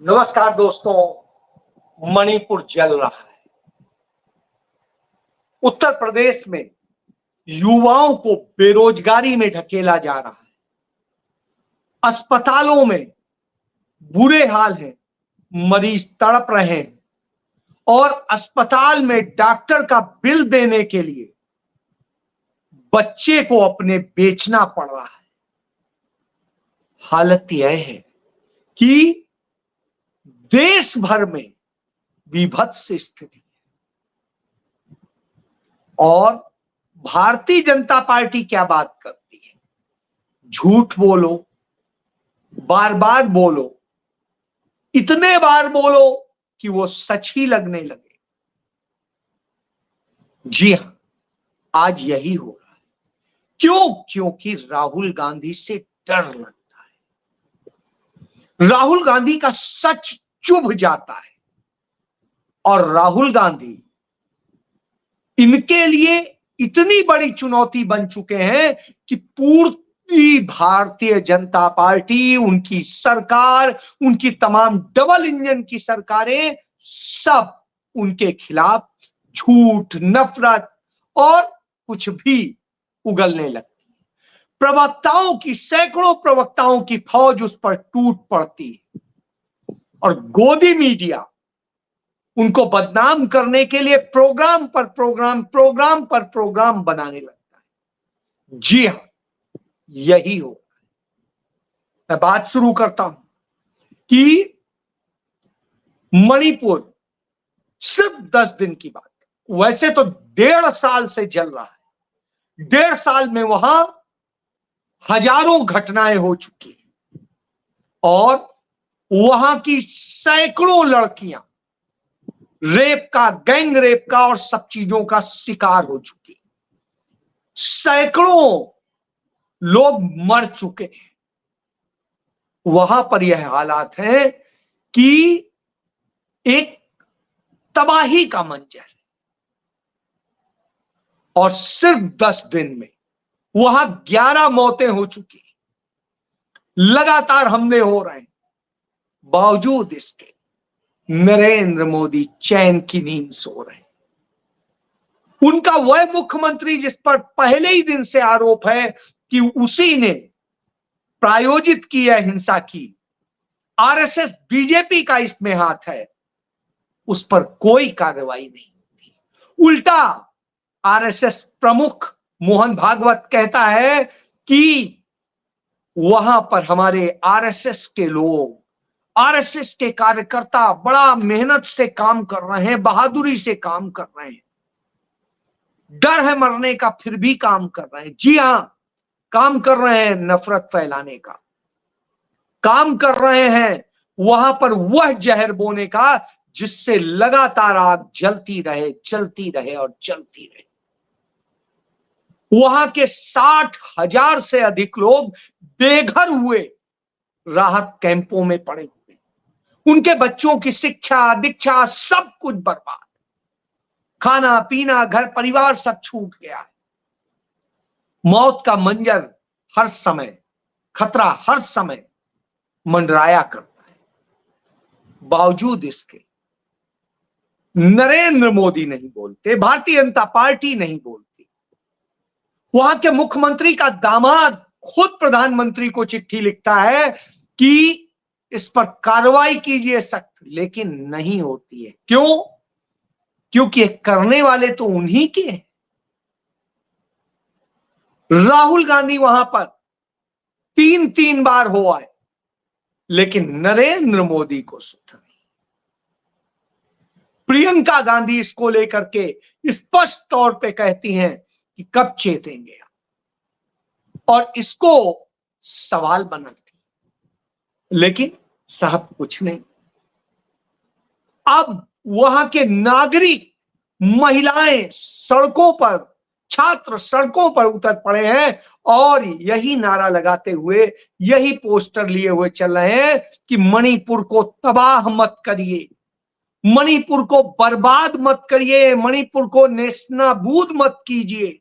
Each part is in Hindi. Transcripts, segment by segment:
नमस्कार दोस्तों। मणिपुर जल रहा है। उत्तर प्रदेश में युवाओं को बेरोजगारी में ढकेला जा रहा है। अस्पतालों में बुरे हाल हैं, मरीज तड़प रहे हैं और अस्पताल में डॉक्टर का बिल देने के लिए बच्चे को अपने बेचना पड़ रहा है। हालत यह है कि देश भर में विभत्स स्थिति है और भारतीय जनता पार्टी क्या बात करती है? झूठ बोलो, बार बार बोलो, इतने बार बोलो कि वो सच ही लगने लगे। जी हां, आज यही हो रहा है। क्यों? क्योंकि राहुल गांधी से डर लगता है। राहुल गांधी का सच चुभ जाता है और राहुल गांधी इनके लिए इतनी बड़ी चुनौती बन चुके हैं कि पूरी भारतीय जनता पार्टी, उनकी सरकार, उनकी तमाम डबल इंजन की सरकारें सब उनके खिलाफ झूठ, नफरत और कुछ भी उगलने लगती है। प्रवक्ताओं की, सैकड़ों प्रवक्ताओं की फौज उस पर टूट पड़ती है और गोदी मीडिया उनको बदनाम करने के लिए प्रोग्राम पर प्रोग्राम बनाने लगता है। जी हां, यही हो। मैं बात शुरू करता हूं कि मणिपुर सिर्फ 10 दिन की बात है। वैसे तो 1.5 साल से जल रहा है। 1.5 साल में वहां हजारों घटनाएं हो चुकी हैं और वहां की सैकड़ों लड़कियां रेप का, गैंग रेप का और सब चीजों का शिकार हो चुकी। सैकड़ों लोग मर चुके हैं। वहां पर यह हालात है कि एक तबाही का मंजर है और सिर्फ 10 दिन में वहां 11 मौतें हो चुकी। लगातार हमले हो रहे हैं। बावजूद इसके नरेंद्र मोदी चैन की नींद सो रहे हैं। उनका वह मुख्यमंत्री जिस पर पहले ही दिन से आरोप है कि उसी ने प्रायोजित की है हिंसा की, आरएसएस, बीजेपी का इसमें हाथ है, उस पर कोई कार्रवाई नहीं होती। उल्टा आरएसएस प्रमुख मोहन भागवत कहता है कि वहां पर हमारे आरएसएस के लोग, आरएसएस के कार्यकर्ता बड़ा मेहनत से काम कर रहे हैं, बहादुरी से काम कर रहे हैं। डर है मरने का फिर भी काम कर रहे हैं। जी हां, काम कर रहे हैं नफरत फैलाने का, काम कर रहे हैं वहां पर वह जहर बोने का जिससे लगातार आग जलती रहे, चलती रहे और चलती रहे। वहां के 60,000 से अधिक लोग बेघर हुए राहत कैंपों में पड़े हुए। उनके बच्चों की शिक्षा, दीक्षा सब कुछ बर्बाद। खाना पीना, घर परिवार सब छूट गया है। मौत का मंजर हर समय, खतरा हर समय मंडराया करता है। बावजूद इसके नरेंद्र मोदी नहीं बोलते, भारतीय जनता पार्टी नहीं बोलती। वहां के मुख्यमंत्री का दामाद खुद प्रधानमंत्री को चिट्ठी लिखता है कि इस पर कार्रवाई कीजिए सख्त, लेकिन नहीं होती है। क्यों? क्योंकि करने वाले तो उन्हीं के हैं। राहुल गांधी वहां पर 3 बार हो आए, लेकिन नरेंद्र मोदी को सुध नहीं। प्रियंका गांधी इसको लेकर के स्पष्ट तौर पे कहती हैं कि कब चेतेंगे और इसको सवाल बनाती, लेकिन साहब कुछ नहीं। अब वहां के नागरिक, महिलाएं सड़कों पर, छात्र सड़कों पर उतर पड़े हैं और यही नारा लगाते हुए, यही पोस्टर लिए हुए चल रहे हैं कि मणिपुर को तबाह मत करिए, मणिपुर को बर्बाद मत करिए, मणिपुर को नेस्तनाबूद मत कीजिए।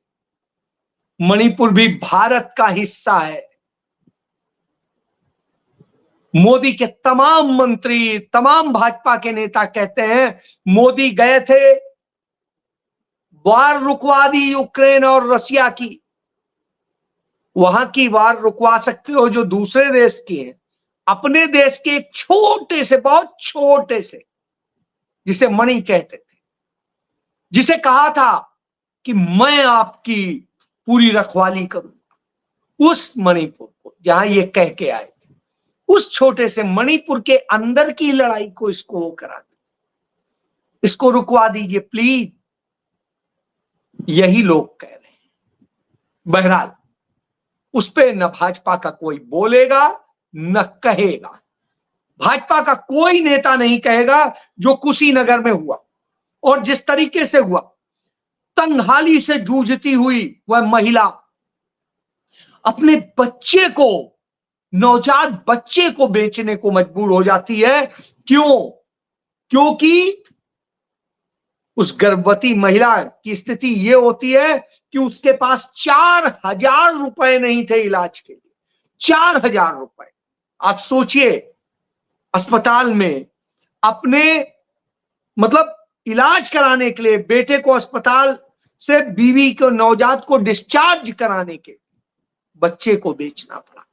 मणिपुर भी भारत का हिस्सा है। मोदी के तमाम मंत्री, तमाम भाजपा के नेता कहते हैं मोदी गए थे, वार रुकवा दी यूक्रेन और रशिया की। वहां की वार रुकवा सकते हो जो दूसरे देश की है, अपने देश के एक छोटे से, बहुत छोटे से, जिसे मणि कहते थे, जिसे कहा था कि मैं आपकी पूरी रखवाली करूंगा, उस मणिपुर को जहां ये कह के आए थे, उस छोटे से मणिपुर के अंदर की लड़ाई को इसको वो करा दीजिए, इसको रुकवा दीजिए प्लीज। यही लोग कह रहे हैं। बहरहाल उस पे न भाजपा का कोई बोलेगा न कहेगा। भाजपा का कोई नेता नहीं कहेगा जो कुशीनगर में हुआ और जिस तरीके से हुआ, तंगहाली से जूझती हुई वह महिला अपने बच्चे को, नवजात बच्चे को बेचने को मजबूर हो जाती है। क्यों? क्योंकि उस गर्भवती महिला की स्थिति यह होती है कि उसके पास 4,000 रुपए नहीं थे इलाज के लिए। 4,000 रुपए। आप सोचिए, अस्पताल में अपने मतलब इलाज कराने के लिए, बेटे को अस्पताल से, बीवी को, नवजात को डिस्चार्ज कराने के बच्चे को बेचना पड़ा।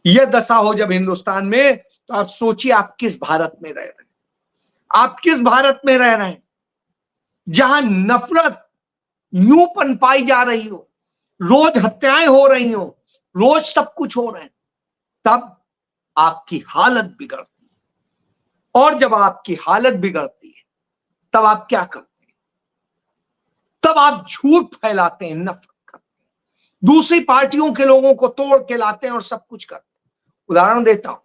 यह दशा हो जब हिंदुस्तान में, तो आप सोचिए आप किस भारत में रह रहे हैं। आप किस भारत में रह रहे हैं जहां नफरत यूं पनपाई जा रही हो, रोज हत्याएं हो रही हो, रोज सब कुछ हो रहे हैं, तब आपकी हालत बिगड़ती है। और जब आपकी हालत बिगड़ती है तब आप क्या करते हैं? तब आप झूठ फैलाते हैं, नफरत करते हैं, दूसरी पार्टियों के लोगों को तोड़ के लाते हैं और सब कुछ करते हैं। उदाहरण देता हूं,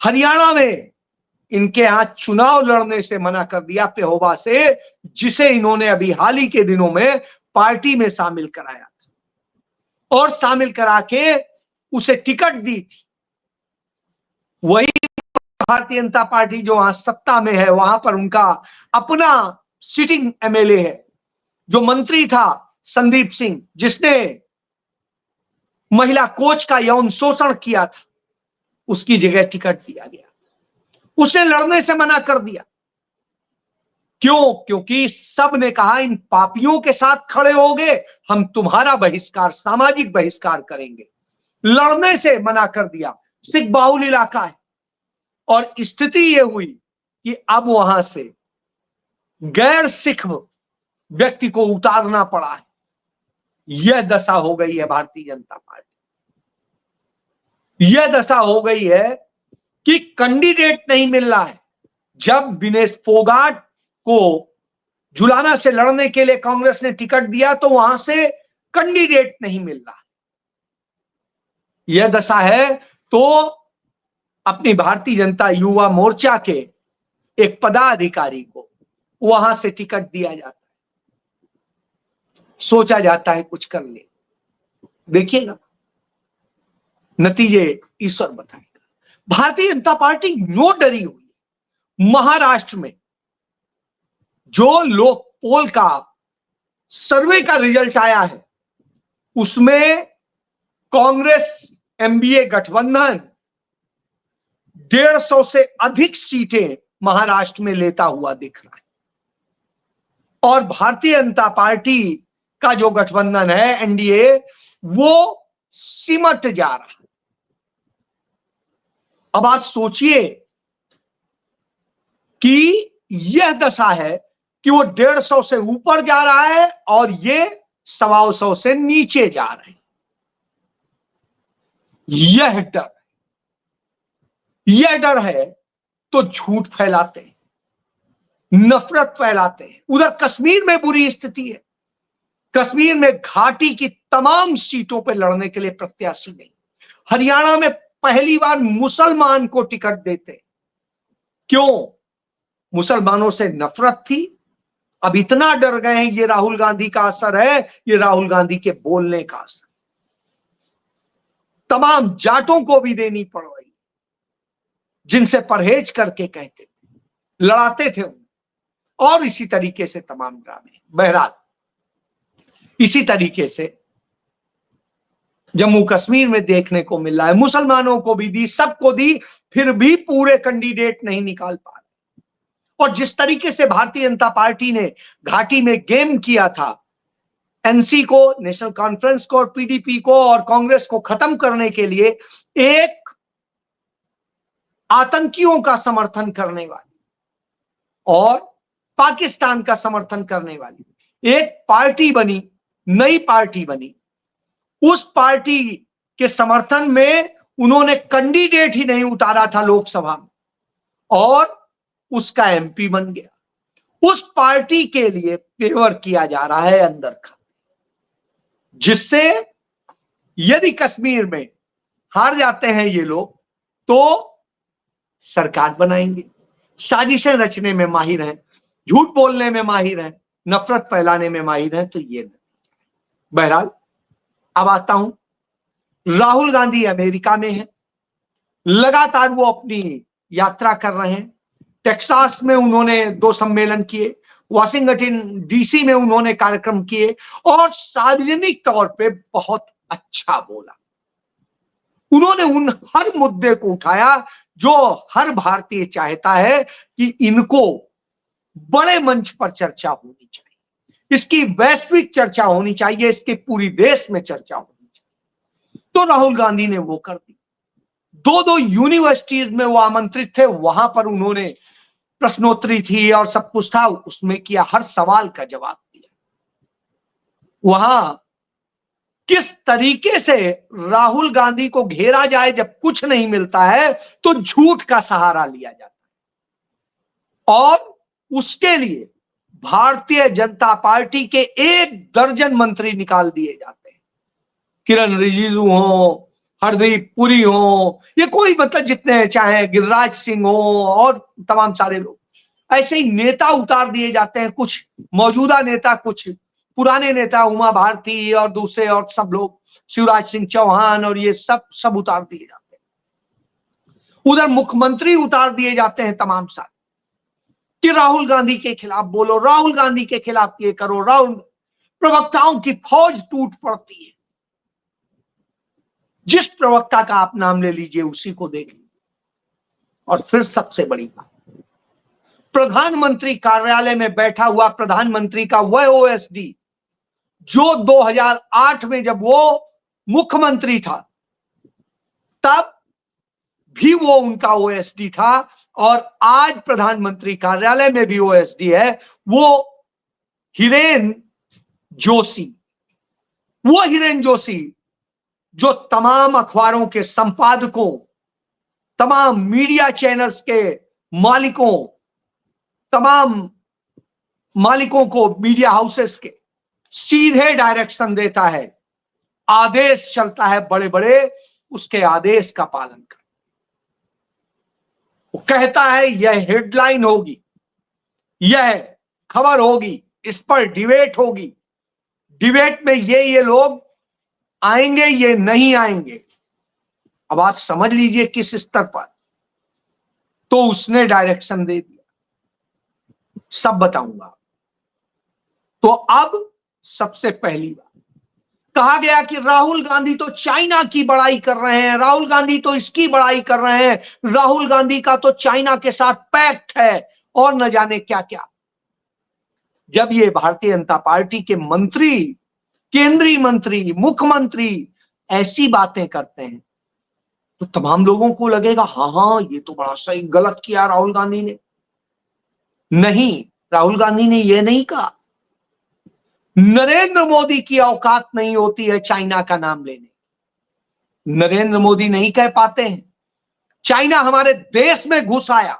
हरियाणा में इनके यहां चुनाव लड़ने से मना कर दिया पेहोवा से, जिसे इन्होंने अभी हाल ही के दिनों में पार्टी में शामिल कराया था और शामिल करा के उसे टिकट दी थी। वही भारतीय जनता पार्टी जो वहां सत्ता में है, वहां पर उनका अपना सिटिंग एमएलए है, जो मंत्री था संदीप सिंह, जिसने महिला कोच का यौन शोषण किया था, उसकी जगह टिकट दिया गया। उसे लड़ने से मना कर दिया। क्यों? क्योंकि सब ने कहा इन पापियों के साथ खड़े होगे, हम तुम्हारा बहिष्कार, सामाजिक बहिष्कार करेंगे। लड़ने से मना कर दिया। सिख बाहुल इलाका है और स्थिति यह हुई कि अब वहां से गैर सिख व्यक्ति को उतारना पड़ा है। यह दशा हो गई है भारतीय जनता पार्टी। यह दशा हो गई है कि कैंडिडेट नहीं मिल रहा है। जब विनेश फोगाट को जुलाना से लड़ने के लिए कांग्रेस ने टिकट दिया तो वहां से कैंडिडेट नहीं मिल रहा। यह दशा है तो अपनी भारतीय जनता युवा मोर्चा के एक पदाधिकारी को वहां से टिकट दिया जाता है, सोचा जाता है कुछ कर ले। देखिएगा नतीजे ईश्वर बताएगा। भारतीय जनता पार्टी नो डरी हुई। महाराष्ट्र में जो लोक पोल का सर्वे का रिजल्ट आया है, उसमें कांग्रेस एमबीए गठबंधन 150 से अधिक सीटें महाराष्ट्र में लेता हुआ दिख रहा है और भारतीय जनता पार्टी का जो गठबंधन है एनडीए, वो सिमट जा रहा है। अब आप सोचिए कि यह दशा है कि वो 150 से ऊपर जा रहा है और ये 125 से नीचे जा रहे हैं। यह डर है तो झूठ फैलाते हैं, नफरत फैलाते हैं। उधर कश्मीर में बुरी स्थिति है। कश्मीर में घाटी की तमाम सीटों पर लड़ने के लिए प्रत्याशी नहीं। हरियाणा में पहली बार मुसलमान को टिकट देते। क्यों? मुसलमानों से नफरत थी, अब इतना डर गए हैं। ये राहुल गांधी का असर है, ये राहुल गांधी के बोलने का असर। तमाम जाटों को भी देनी पड़ रही, जिनसे परहेज करके कहते थे, लड़ाते थे उन, और इसी तरीके से तमाम ड्रामे। बहरहाल इसी तरीके से जम्मू कश्मीर में देखने को मिल रहा है। मुसलमानों को भी दी, सबको दी, फिर भी पूरे कैंडिडेट नहीं निकाल पा रहे। और जिस तरीके से भारतीय जनता पार्टी ने घाटी में गेम किया था, एनसी को, नेशनल कॉन्फ्रेंस को और पीडीपी को और कांग्रेस को खत्म करने के लिए एक आतंकियों का समर्थन करने वाली और पाकिस्तान का समर्थन करने वाली एक पार्टी बनी, नई पार्टी बनी। उस पार्टी के समर्थन में उन्होंने कैंडिडेट ही नहीं उतारा था लोकसभा में और उसका एमपी बन गया। उस पार्टी के लिए फेवर किया जा रहा है अंदर का, जिससे यदि कश्मीर में हार जाते हैं ये लोग तो सरकार बनाएंगे। साजिशें रचने में माहिर हैं, झूठ बोलने में माहिर हैं, नफरत फैलाने में माहिर हैं। तो ये बहरहाल अब आता हूं, राहुल गांधी अमेरिका में है, लगातार वो अपनी यात्रा कर रहे हैं। टेक्सास में उन्होंने 2 सम्मेलन किए, वाशिंगटन डीसी में उन्होंने कार्यक्रम किए और सार्वजनिक तौर पे बहुत अच्छा बोला। उन्होंने उन हर मुद्दे को उठाया जो हर भारतीय चाहता है कि इनको बड़े मंच पर चर्चा होनी चाहिए, इसकी वैश्विक चर्चा होनी चाहिए, इसके पूरी देश में चर्चा होनी चाहिए। तो राहुल गांधी ने वो कर दी। 2 यूनिवर्सिटीज में वो आमंत्रित थे, वहां पर उन्होंने प्रश्नोत्तरी थी और सब कुछ था, उसमें किया, हर सवाल का जवाब दिया। वहां किस तरीके से राहुल गांधी को घेरा जाए, जब कुछ नहीं मिलता है तो झूठ का सहारा लिया जाता है और उसके लिए भारतीय जनता पार्टी के 1 दर्जन मंत्री निकाल दिए जाते हैं। किरण रिजिजू हो, हरदीप पुरी हो, ये कोई मतलब जितने चाहे, गिरिराज सिंह हो और तमाम सारे लोग, ऐसे ही नेता उतार दिए जाते हैं। कुछ मौजूदा नेता, कुछ पुराने नेता, उमा भारती और दूसरे और सब लोग, शिवराज सिंह चौहान और ये सब उतार दिए जाते हैं। उधर मुख्यमंत्री उतार दिए जाते हैं तमाम सारे, कि राहुल गांधी के खिलाफ बोलो, राहुल गांधी के खिलाफ ये करो। राहुल प्रवक्ताओं की फौज टूट पड़ती है। जिस प्रवक्ता का आप नाम ले लीजिए उसी को देख लीजिए। और फिर सबसे बड़ी बात, प्रधानमंत्री कार्यालय में बैठा हुआ प्रधानमंत्री का वह ओएसडी जो 2008 में जब वो मुख्यमंत्री था तब भी वो उनका ओएसडी था और आज प्रधानमंत्री कार्यालय में भी ओएसडी है, वो हिरेन जोशी। वो हिरेन जोशी जो तमाम अखबारों के संपादकों, तमाम मीडिया चैनल्स के मालिकों, तमाम मालिकों को, मीडिया हाउसेस के सीधे डायरेक्शन देता है, आदेश चलता है बड़े बड़े, उसके आदेश का पालन कर। वो कहता है यह हेडलाइन होगी, यह खबर होगी, इस पर डिबेट होगी, डिबेट में ये लोग आएंगे, ये नहीं आएंगे। अब आप समझ लीजिए किस स्तर पर। तो उसने डायरेक्शन दे दिया, सब बताऊंगा। तो अब सबसे पहली बात कहा गया कि राहुल गांधी तो चाइना की बड़ाई कर रहे हैं, राहुल गांधी तो इसकी बड़ाई कर रहे हैं, राहुल गांधी का तो चाइना के साथ पैक्ट है और न जाने क्या क्या। जब ये भारतीय जनता पार्टी के मंत्री, केंद्रीय मंत्री, मुख्यमंत्री ऐसी बातें करते हैं तो तमाम लोगों को लगेगा हाँ ये तो बड़ा सही, गलत किया राहुल गांधी ने। नहीं, राहुल गांधी ने यह नहीं कहा। नरेंद्र मोदी की औकात नहीं होती है चाइना का नाम लेने। नरेंद्र मोदी नहीं कह पाते हैं चाइना हमारे देश में घुस आया,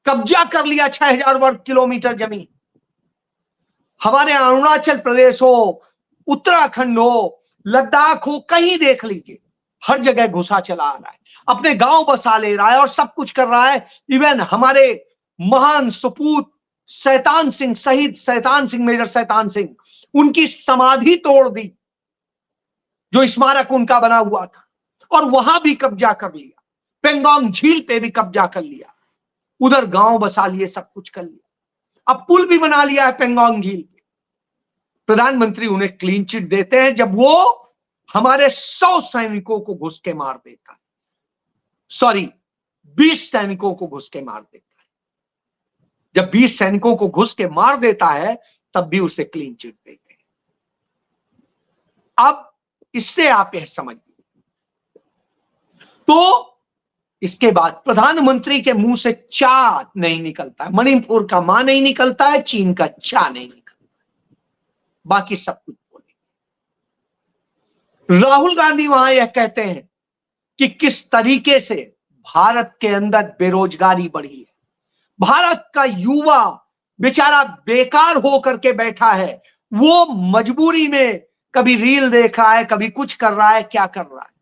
कब्जा कर लिया 6000 वर्ग किलोमीटर जमीन। हमारे अरुणाचल प्रदेश हो, उत्तराखंड हो, लद्दाख हो, कहीं देख लीजिए, हर जगह घुसा चला आ रहा है, अपने गांव बसा ले रहा है और सब कुछ कर रहा है। इवन हमारे महान सपूत शैतान सिंह, शहीद शैतान सिंह, मेजर शैतान सिंह, उनकी समाधि तोड़ दी जो स्मारक उनका बना हुआ था, और वहां भी कब्जा कर लिया। पेंगोंग झील पे भी कब्जा कर लिया, उधर गांव बसा लिए, सब कुछ कर लिया। अब पुल भी बना लिया है पेंगोंग झील पे। प्रधानमंत्री उन्हें क्लीन चिट देते हैं जब वो हमारे 100 सैनिकों को घुस के मार देता है, सॉरी 20 सैनिकों को घुस के मार देता है। जब 20 सैनिकों को घुस के मार देता है तब भी उसे क्लीन चिट देते हैं। अब इससे आप यह समझिए, तो इसके बाद प्रधानमंत्री के मुंह से चा नहीं निकलता है, मणिपुर का मां नहीं निकलता है, चीन का चा नहीं निकलता है, बाकी सब कुछ बोले। राहुल गांधी वहां यह कहते हैं कि किस तरीके से भारत के अंदर बेरोजगारी बढ़ी है, भारत का युवा बेचारा बेकार होकर के बैठा है, वो मजबूरी में कभी रील देख रहा है, कभी कुछ कर रहा है, क्या कर रहा है,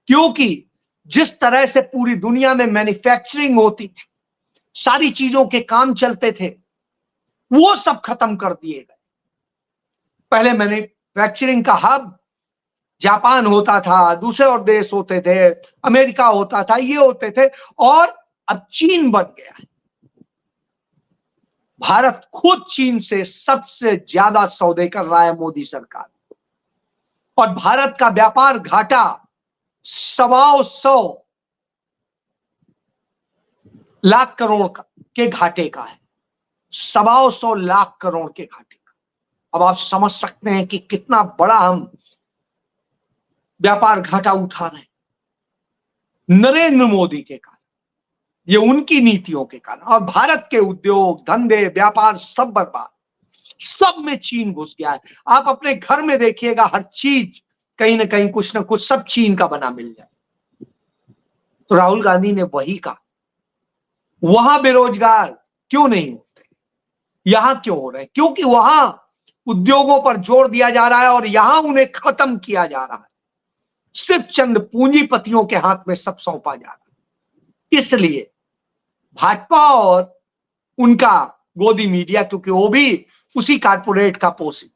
क्योंकि जिस तरह से पूरी दुनिया में मैन्युफैक्चरिंग होती थी, सारी चीजों के काम चलते थे, वो सब खत्म कर दिए गए। पहले मैन्युफैक्चरिंग का हब जापान होता था, दूसरे और देश होते थे, अमेरिका होता था, ये होते थे, और अब चीन बन गया है। भारत खुद चीन से सबसे ज्यादा सौदे कर रहा है मोदी सरकार, और भारत का व्यापार घाटा 125 लाख करोड़ के घाटे का है, 125 लाख करोड़ के घाटे का। अब आप समझ सकते हैं कि कितना बड़ा हम व्यापार घाटा उठा रहे हैं नरेंद्र मोदी के कारण, ये उनकी नीतियों के कारण। और भारत के उद्योग धंधे व्यापार सब बर्बाद, सब में चीन घुस गया है। आप अपने घर में देखिएगा, हर चीज कहीं ना कहीं कुछ ना कुछ सब चीन का बना मिल जाए। तो राहुल गांधी ने वही कहा, वहां बेरोजगार क्यों नहीं होते, यहां क्यों हो रहे हैं? क्योंकि वहां उद्योगों पर जोर दिया जा रहा है और यहां उन्हें खत्म किया जा रहा है, सिर्फ चंद पूंजीपतियों के हाथ में सब सौंपा जा रहा है। इसलिए भाजपा और उनका गोदी मीडिया, क्योंकि वो भी उसी कारपोरेट का पोषित,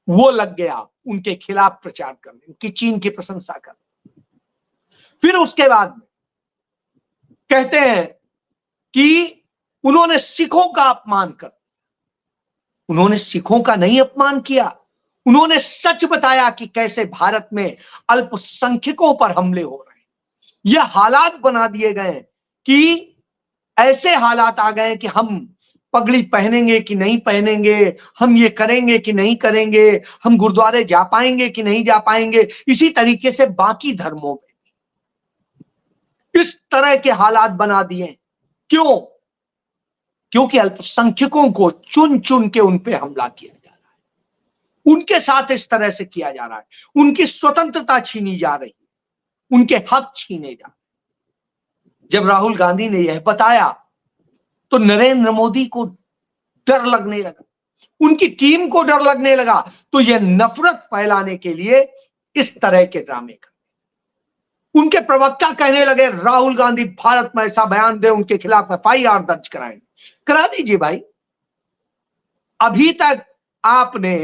वो लग गया उनके खिलाफ प्रचार करने, उनकी चीन की प्रशंसा करने। फिर उसके बाद कहते हैं कि उन्होंने सिखों का अपमान कर, उन्होंने सिखों का नहीं अपमान किया, उन्होंने सच बताया कि कैसे भारत में अल्पसंख्यकों पर हमले हो रहे हैं। यह हालात बना दिए गए कि ऐसे हालात आ गए कि हम पगड़ी पहनेंगे कि नहीं पहनेंगे, हम ये करेंगे कि नहीं करेंगे, हम गुरुद्वारे जा पाएंगे कि नहीं जा पाएंगे। इसी तरीके से बाकी धर्मों में इस तरह के हालात बना दिए। क्यों? क्योंकि अल्पसंख्यकों को चुन चुन के उन पे हमला किया जा रहा है, उनके साथ इस तरह से किया जा रहा है, उनकी स्वतंत्रता छीनी जा रही है, उनके हक छीने जा रहे। जब राहुल गांधी ने यह बताया तो नरेंद्र मोदी को डर लगने लगा, उनकी टीम को डर लगने लगा। तो यह नफरत फैलाने के लिए इस तरह के ड्रामे कर, उनके प्रवक्ता कहने लगे राहुल गांधी भारत में ऐसा बयान दे, उनके खिलाफ FIR दर्ज कराएं। करा दीजिए भाई, अभी तक आपने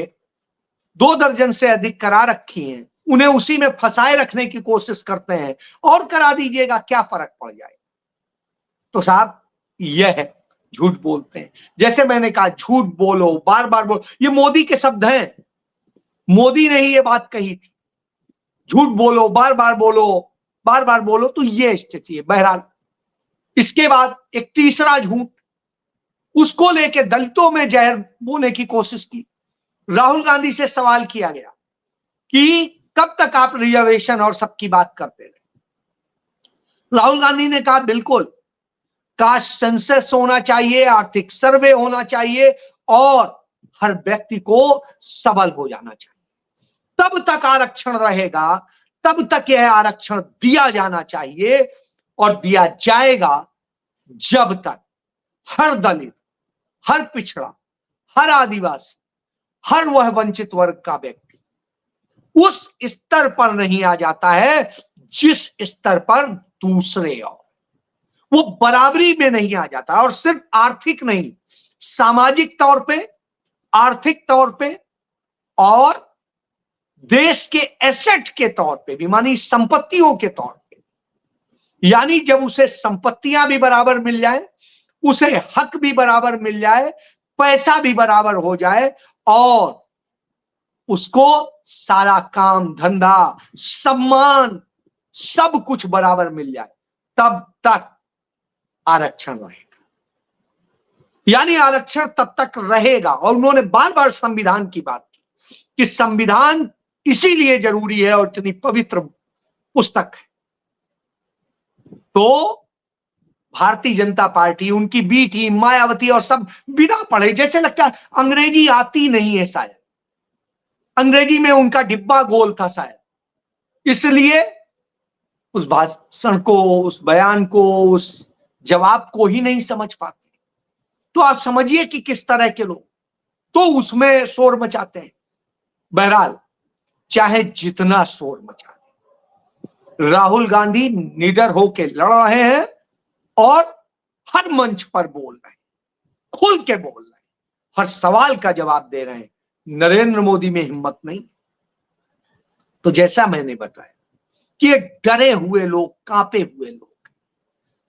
2 दर्जन से अधिक करा रखी हैं, उन्हें उसी में फंसाए रखने की कोशिश करते हैं, और करा दीजिएगा, क्या फर्क पड़ जाए। तो साहब यह झूठ बोलते हैं, जैसे मैंने कहा झूठ बोलो, बार बार बोलो, ये मोदी के शब्द हैं, मोदी ने ही ये बात कही थी, झूठ बोलो, बार बार बोलो, बार बार बोलो। तो ये स्थिति है। बहरहाल इसके बाद एक तीसरा झूठ, उसको लेके दलितों में जहर बोने की कोशिश की। राहुल गांधी से सवाल किया गया कि कब तक आप रिजर्वेशन और सबकी बात करते रहे। राहुल गांधी ने कहा बिल्कुल, कास्ट सेंसस होना चाहिए, आर्थिक सर्वे होना चाहिए, और हर व्यक्ति को सबल हो जाना चाहिए। तब तक आरक्षण रहेगा, तब तक यह आरक्षण दिया जाना चाहिए, और दिया जाएगा जब तक हर दलित, हर पिछड़ा, हर आदिवासी, हर वह वंचित वर्ग का व्यक्ति उस स्तर पर नहीं आ जाता है जिस स्तर पर दूसरे, और वो बराबरी में नहीं आ जाता। और सिर्फ आर्थिक नहीं, सामाजिक तौर पे, आर्थिक तौर पे, और देश के एसेट के तौर पे भी, मानी संपत्तियों के तौर पे। यानी जब उसे संपत्तियां भी बराबर मिल जाए, उसे हक भी बराबर मिल जाए, पैसा भी बराबर हो जाए, और उसको सारा काम धंधा सम्मान सब कुछ बराबर मिल जाए, तब तक आरक्षण रहेगा। यानी आरक्षण तब तक रहेगा। और उन्होंने बार बार संविधान की बात की कि संविधान इसीलिए जरूरी है और इतनी पवित्र पुस्तक है। तो भारतीय जनता पार्टी, उनकी बी टीम, मायावती और सब बिना पढ़े, जैसे लगता है अंग्रेजी आती नहीं है, शायद अंग्रेजी में उनका डिब्बा गोल था शायद, इसलिए उस भाषण को, उस बयान को, उस जवाब को ही नहीं समझ पाते। तो आप समझिए कि किस तरह के लोग तो उसमें शोर मचाते हैं। बहरहाल चाहे जितना शोर मचा, राहुल गांधी निडर होकर लड़ रहे हैं और हर मंच पर बोल रहे हैं, खुल के बोल रहे हैं, हर सवाल का जवाब दे रहे हैं। नरेंद्र मोदी में हिम्मत नहीं। तो जैसा मैंने बताया कि ये डरे हुए लोग, कांपे हुए लोग,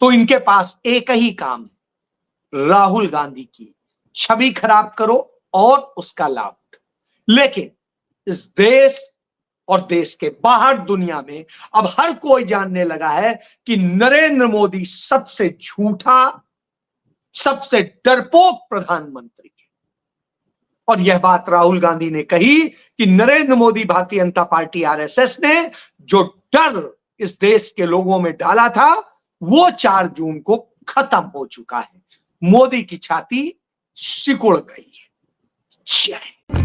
तो इनके पास एक ही काम है, राहुल गांधी की छवि खराब करो और उसका लाभ उठाओ। लेकिन इस देश और देश के बाहर दुनिया में अब हर कोई जानने लगा है कि नरेंद्र मोदी सबसे झूठा, सबसे डरपोक प्रधानमंत्री है। और यह बात राहुल गांधी ने कही कि नरेंद्र मोदी, भारतीय जनता पार्टी, आरएसएस ने जो डर इस देश के लोगों में डाला था वो 4 जून को खत्म हो चुका है। मोदी की छाती सिकुड़ गई है। जय